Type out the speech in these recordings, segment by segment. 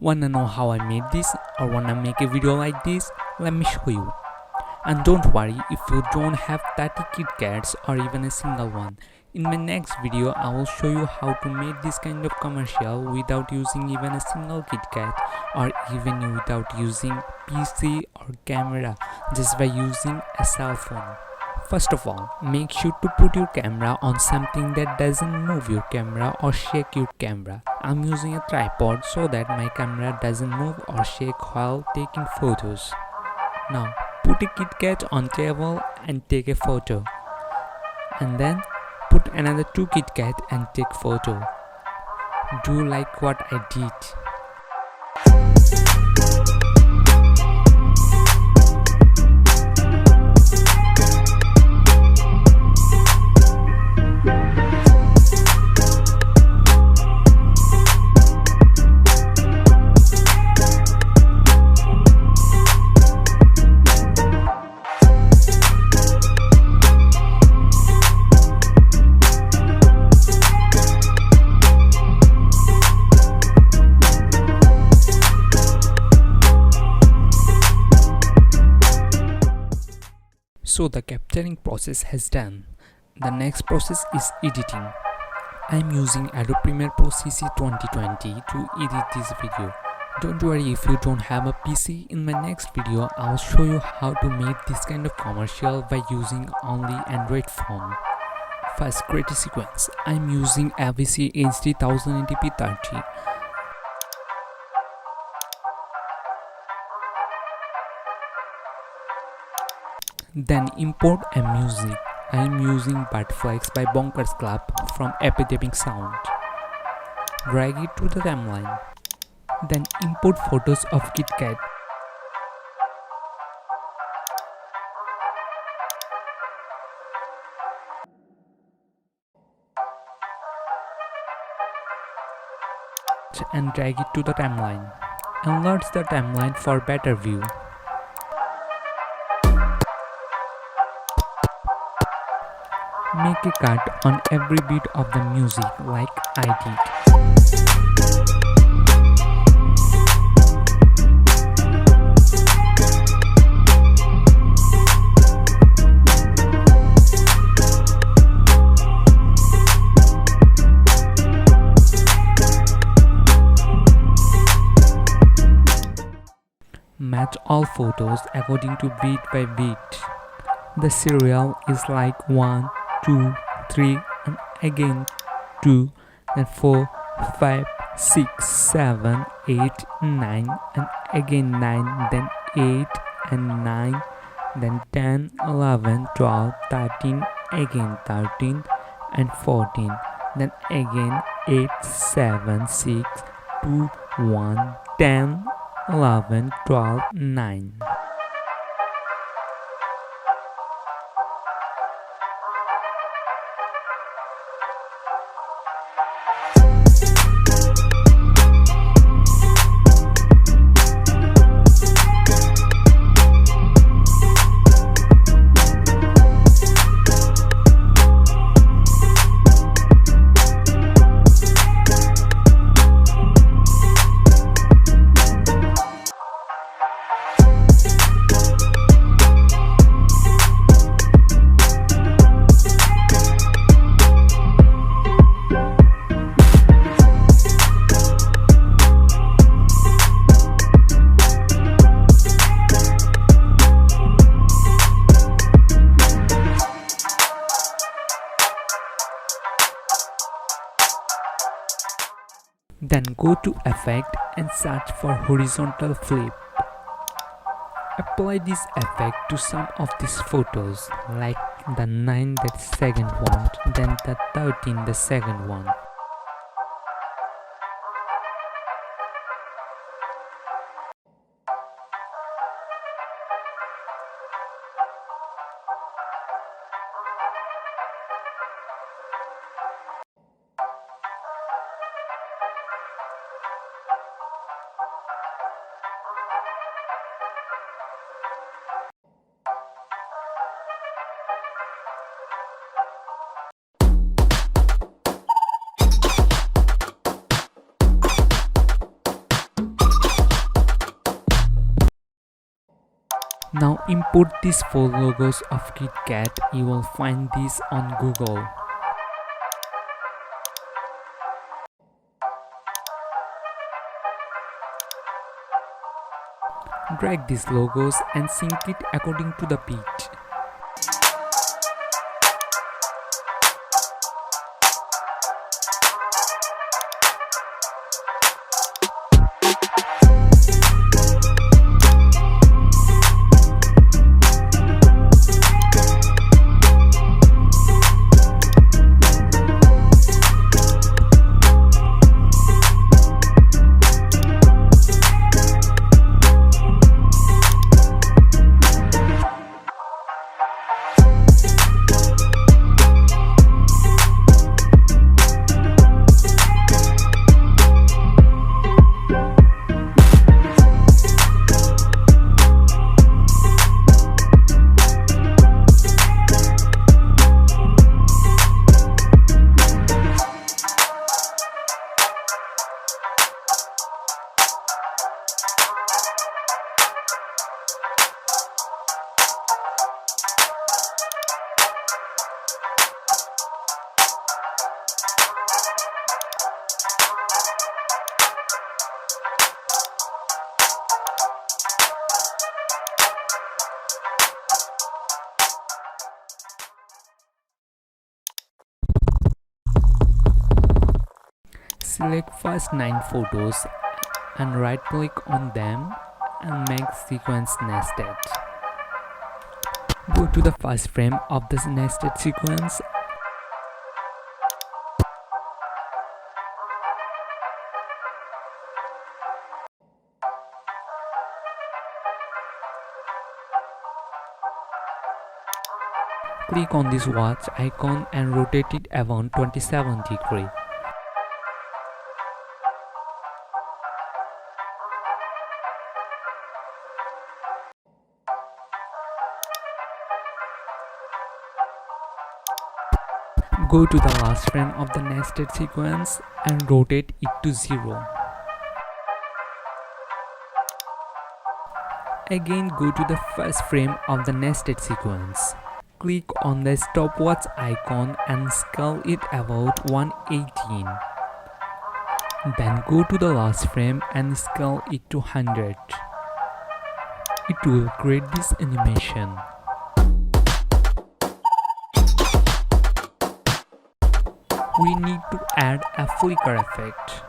Wanna know how I made this or wanna make a video like this? Let me show you. And don't worry if you don't have 30 Kit Kats or even a single one. In my next video I will show you how to make this kind of commercial without using even a single Kit Kat or even without using PC or camera, just by using a cell phone. First of all, make sure to put your camera on something that doesn't move your camera or shake your camera. I'm using a tripod so that my camera doesn't move or shake while taking photos. Now, put a Kit Kat on table and take a photo. And then, put another 2 Kit Kat and take photo. Do like what I did. So the capturing process has done. The next process is editing. I'm using Adobe Premiere Pro CC 2020 to edit this video. Don't worry if you don't have a PC. In my next video, I'll show you how to make this kind of commercial by using only Android phone. First, create a sequence. I'm using AVC HD 1080p 30. Then import a music. I am using Butterflies by Bonkers Club from Epidemic Sound. Drag it to the timeline. Then import photos of Kit Kat. And drag it to the timeline. Enlarge the timeline for better view. Make a cut on every bit of the music like I did. Match all photos according to beat by beat. The serial is like 1, 2, 3, and again 2, then 4, 5, 6, 7, 8, 9, and again 9, then 8 and 9, then 10, 11, 12, 13, again 13, and 14, then again 8, 7, 6, 2, 1, 10, 11, 12, 9. Then go to Effect and search for Horizontal Flip. Apply this effect to some of these photos, like the 9 the second one, then the 13 the second one. Now import these 4 logos of KitKat. You will find these on Google. Drag these logos and sync it according to the beat. Select first 9 photos and right click on them and make sequence nested. Go to the first frame of this nested sequence . Click on this watch icon and rotate it around 27 degrees. Go to the last frame of the nested sequence and rotate it to 0. Again go to the first frame of the nested sequence. Click on the stopwatch icon and scale it about 118. Then go to the last frame and scale it to 100. It will create this animation. We need to add a flicker effect.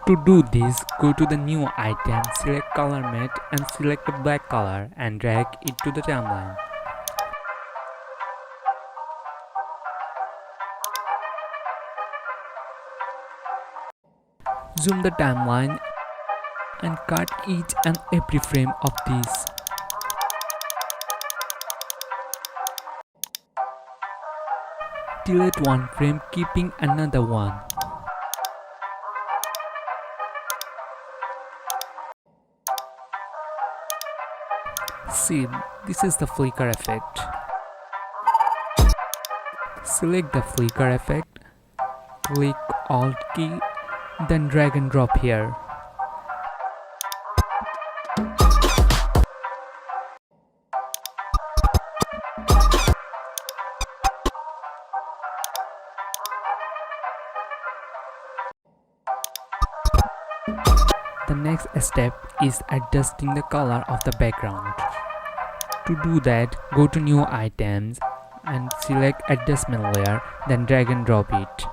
To do this, go to the new item, select color matte and select the black color and drag it to the timeline. Zoom the timeline and cut each and every frame of this. Delete one frame, keeping another one. See, this is the flicker effect. Select the flicker effect, click Alt key, then drag and drop here. The next step is adjusting the color of the background. To do that, go to new items and select adjustment layer, then drag and drop it.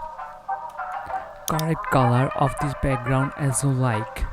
Correct color of this background as you like.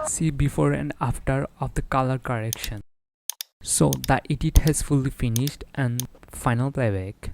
See before and after of the color correction. So the edit has fully finished and final playback.